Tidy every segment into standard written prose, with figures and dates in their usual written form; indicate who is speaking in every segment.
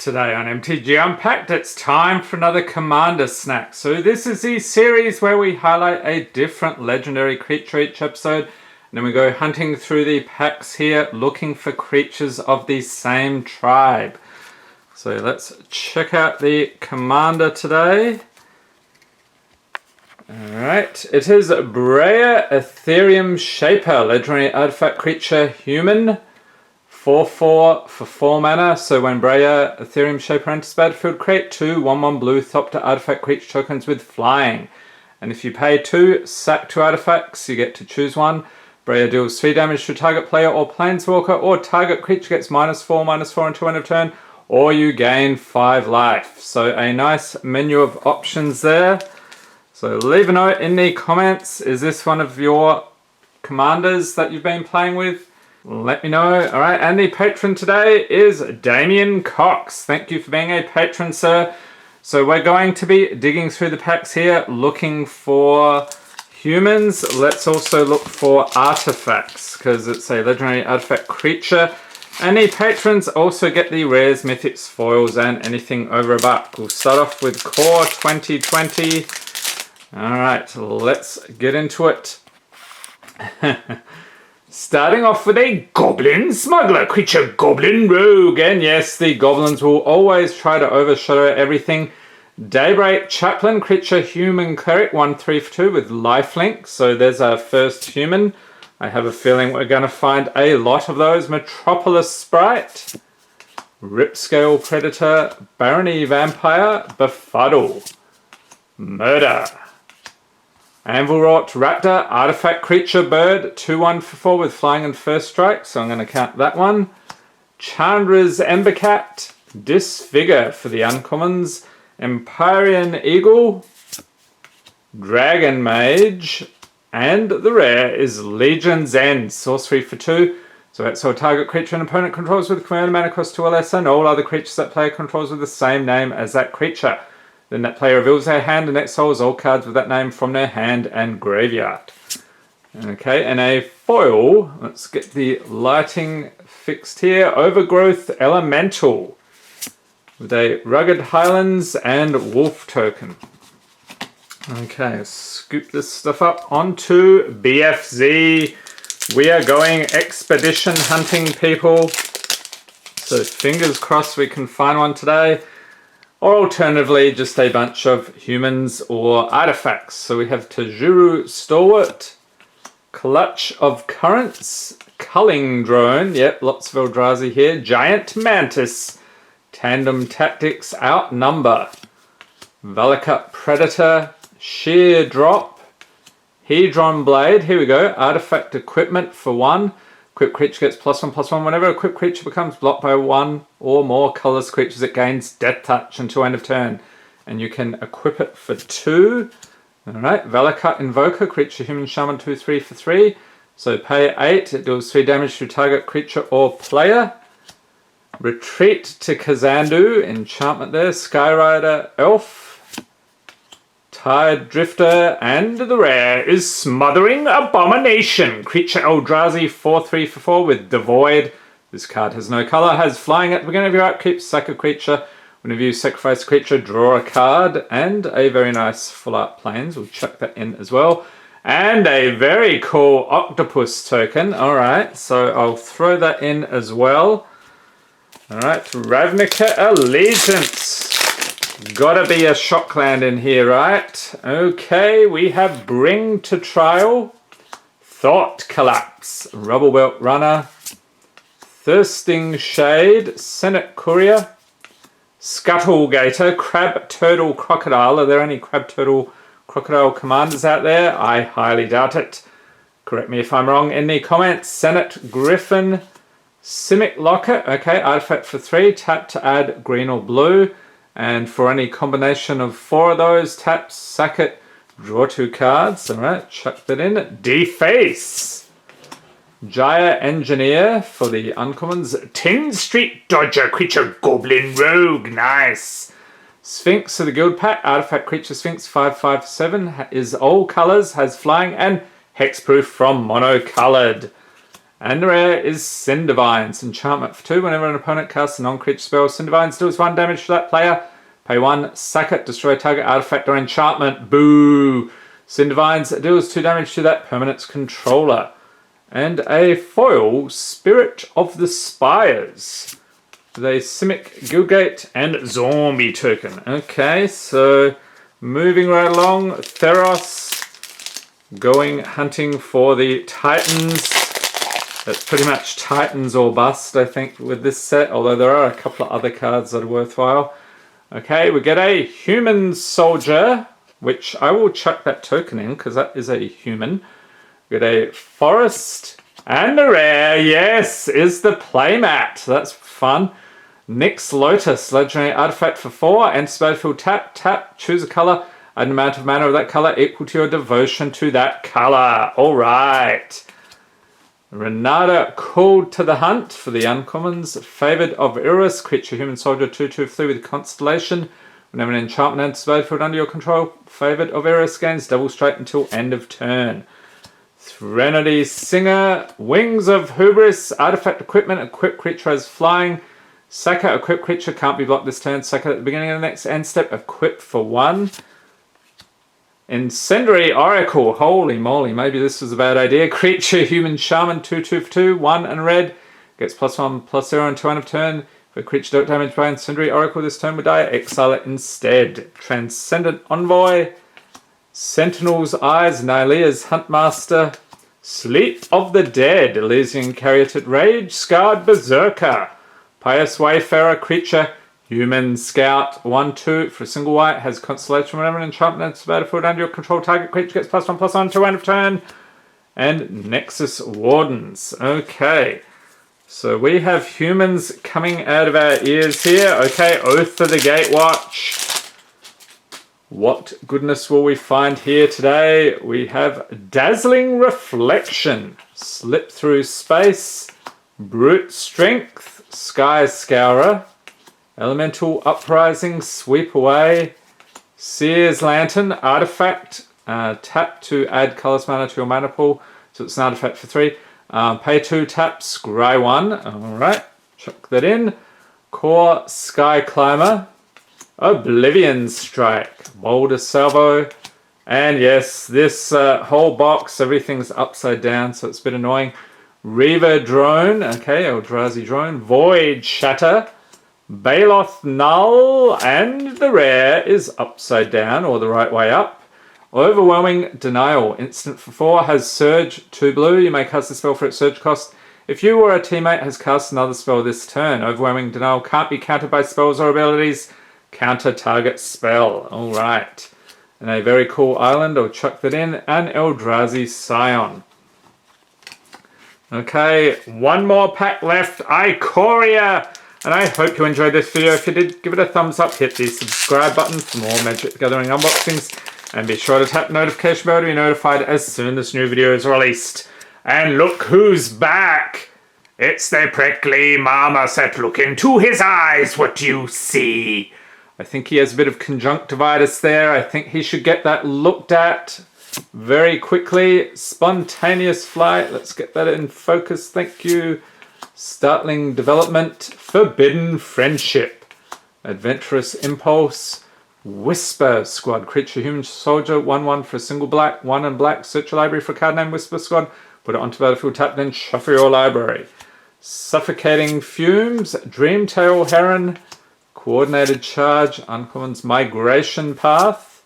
Speaker 1: Today on MTG Unpacked, it's time for another Commander Snack. So this is the series where we highlight a different legendary creature each episode. And then we go hunting through the packs here, looking for creatures of the same tribe. So let's check out the Commander today. Alright, it is Breya, Etherium Shaper, legendary artifact creature, human. 4/4 for 4 mana, so when Breya, Etherium Shaper enters battlefield, create 2 1/1 blue Thopter artifact creature tokens with flying. And if you pay 2, sack 2 artifacts, you get to choose one. Breya deals 3 damage to target player or planeswalker, or target creature gets -4/-4 until end of turn, or you gain 5 life. So a nice menu of options there. So leave a note in the comments, is this one of your commanders that you've been playing with? Let me know. Alright, and the patron today is Damien Cox. Thank you for being a patron, sir. So we're going to be digging through the packs here, looking for humans. Let's also look for artifacts, because it's a legendary artifact creature. And the patrons also get the rares, mythics, foils, and anything over $1. We'll start off with Core 2020. Alright, let's get into it. Starting off with a Goblin Smuggler, creature Goblin Rogue, and yes, the Goblins will always try to overshadow everything. Daybreak Chaplain, creature Human Cleric, 1/3 for 2 with lifelink, so there's our first human. I have a feeling we're going to find a lot of those. Metropolis Sprite, Ripscale Predator, Barony Vampire, Befuddle, Murder. Anvilwrought Raptor, artifact creature bird, 2/1 for 4 with flying and first strike, so I'm going to count that one. Chandra's Embercat, Disfigure for the uncommons, Empyrean Eagle, Dragon Mage, and the rare is Legion's End, sorcery for 2. So that's all target creature an opponent controls with command mana cost 2 or less, and all other creatures that player controls with the same name as that creature. Then that player reveals their hand and exiles all cards with that name from their hand and graveyard. Okay, and a foil. Let's get the lighting fixed here. Overgrowth Elemental with a Rugged Highlands and Wolf token. Okay, scoop this stuff up onto BFZ. We are going expedition hunting, people. So fingers crossed we can find one today. Or alternatively, just a bunch of humans or artifacts. So we have Tajuru Stalwart, Clutch of Currents, Culling Drone, yep, lots of Eldrazi here, Giant Mantis, Tandem Tactics, Outnumber, Valakut Predator, Sheer Drop, Hedron Blade, here we go, Artifact Equipment for 1. Equipped creature gets +1/+1. Whenever a equipped creature becomes blocked by 1 or more colorless creatures, it gains Death Touch until end of turn. And you can equip it for 2. Alright, Valakut Invoker, creature human shaman, 2/3 for 3. So pay 8, it deals 3 damage to target creature or player. Retreat to Kazandu, enchantment there. Skyrider Elf, Tide Drifter, and the rare is Smothering Abomination. Creature Eldrazi, 4/3 for 4 with Devoid. This card has no color, has flying at the beginning of your upkeep, sack a creature. Whenever you sacrifice a creature, draw a card, and a very nice full art planes. We'll chuck that in as well. And a very cool Octopus token. Alright, so I'll throw that in as well. Alright, Ravnica Allegiance. Gotta be a Shockland in here, right? Okay, we have Bring to Trial, Thought Collapse, Rubble Belt Runner, Thirsting Shade, Senate Courier, Scuttlegator, Crab Turtle Crocodile. Are there any Crab Turtle Crocodile commanders out there? I highly doubt it. Correct me if I'm wrong in the comments. Senate Griffin, Simic Locket, okay, artifact for 3, tap to add green or blue. And for any combination of 4 of those, tap, sack it, draw 2 cards. Alright, chuck that in. Deface! Jaya Engineer for the uncommons. 10 Street Dodger, creature Goblin Rogue, nice! Sphinx of the Guild Pack, artifact creature Sphinx, 5/5/7, is all colors, has flying, and hexproof from monocolored. And the rare is Cindervines. Enchantment for 2. Whenever an opponent casts a non-creature spell, Cindervines deals 1 damage to that player. Pay 1, sack it, destroy target artifact or enchantment. Boo! Cindervines deals 2 damage to that permanent's controller. And a foil, Spirit of the Spires. With a Simic, Gilgate, and Zombie token. Okay, so moving right along, Theros going hunting for the Titans. That's pretty much Titans or bust, I think, with this set, although there are a couple of other cards that are worthwhile. Okay, we get a Human Soldier, which I will chuck that token in, because that is a human. We get a Forest, and a rare, yes, is the Playmat. That's fun. Nyx Lotus, legendary artifact for 4, and battlefield tap, choose a colour, add an amount of mana of that colour equal to your devotion to that colour. Alright. Renata called to the hunt for the uncommons. Favoured of Iris, creature human soldier 2/2/3 with constellation. Whenever an enchantment enters the battlefield under your control, Favoured of Iris gains double strike until end of turn. Threnody Singer, Wings of Hubris, artifact equipment, equipped creature has flying. Sacker, equipped creature can't be blocked this turn. Sacker at the beginning of the next end step, equipped for 1. Incendiary Oracle, holy moly, maybe this was a bad idea. Creature, human shaman, 2/2/2, 1 and red. Gets +1/+0 until end of turn. If a creature dealt damage by Incendiary Oracle this turn would die, exile it instead. Transcendent Envoy, Sentinel's Eyes, Nylea's Huntmaster, Sleep of the Dead, Elysian Caryatid Rage, Scarred Berserker, Pious Wayfarer, creature, Human Scout, 1/2 for a single white, has Constellation whenever an enchantment enters the battlefield under your control. Target creature gets +1/+1 until end of turn. And Nexus Wardens. Okay, so we have humans coming out of our ears here. Okay, Oath of the Gatewatch. What goodness will we find here today? We have Dazzling Reflection, Slip Through Space, Brute Strength, Sky Scourer, Elemental Uprising, Sweep Away, Seer's Lantern, Artifact, tap to add colours mana to your mana pool, so it's an artifact for 3. Pay 2 taps, scry 1, alright, chuck that in. Core Sky Climber, Oblivion Strike, Boulder Salvo, and yes, this whole box, everything's upside down, so it's a bit annoying. Reaver Drone, okay, Eldrazi Drone, Void Shatter, Baloth Null, and the rare is upside down, or the right way up. Overwhelming Denial, instant for 4, has Surge, 2 blue, you may cast a spell for its Surge cost. If you or a teammate has cast another spell this turn, Overwhelming Denial can't be countered by spells or abilities. Counter target spell. Alright. And a very cool island, I'll chuck that in. And Eldrazi Scion. Okay, one more pack left. Ikoria! And I hope you enjoyed this video. If you did, give it a thumbs up, hit the subscribe button for more Magic the Gathering unboxings. And be sure to tap the notification bell to be notified as soon as new video is released. And look who's back! It's the prickly marmoset. Look into his eyes, what do you see? I think he has a bit of conjunctivitis there. I think he should get that looked at very quickly. Spontaneous Flight. Let's get that in focus. Thank you. Startling Development. Forbidden Friendship. Adventurous Impulse. Whisper Squad. Creature, human, soldier. 1/1 for a single black. 1 and black. Search your library for a card named Whisper Squad. Put it onto battlefield tap, then shuffle your library. Suffocating Fumes. Dreamtail Heron. Coordinated Charge, Uncommons Migration Path,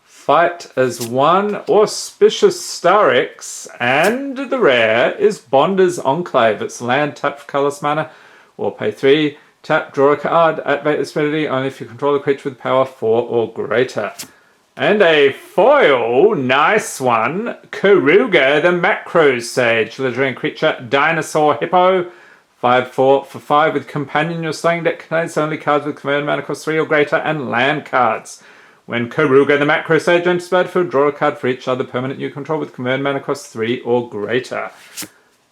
Speaker 1: Fight as 1, Auspicious Starix, and the rare is Bonder's Enclave. It's land, tap for colourless mana, or pay 3, tap, draw a card, activate this ability only if you control a creature with power 4 or greater. And a foil, nice one, Karuga the Macro Sage, legendary creature, Dinosaur Hippo, 5/4 for 5 with Companion. Your slaying deck contains only cards with converted mana cost 3 or greater and land cards. When Karuga the Macro Sage enters the battlefield, draw a card for each other permanent you control with converted mana cost 3 or greater.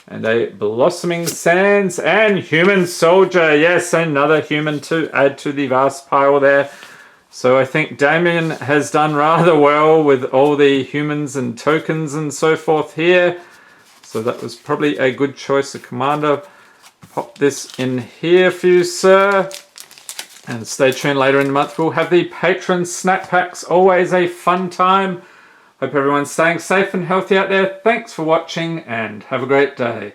Speaker 1: And a Blossoming Sands and Human Soldier. Yes, another human to add to the vast pile there. So I think Damien has done rather well with all the humans and tokens and so forth here. So that was probably a good choice of commander. Pop this in here for you, sir. And stay tuned later in the month. We'll have the patron snack packs. Always a fun time. Hope everyone's staying safe and healthy out there. Thanks for watching and have a great day.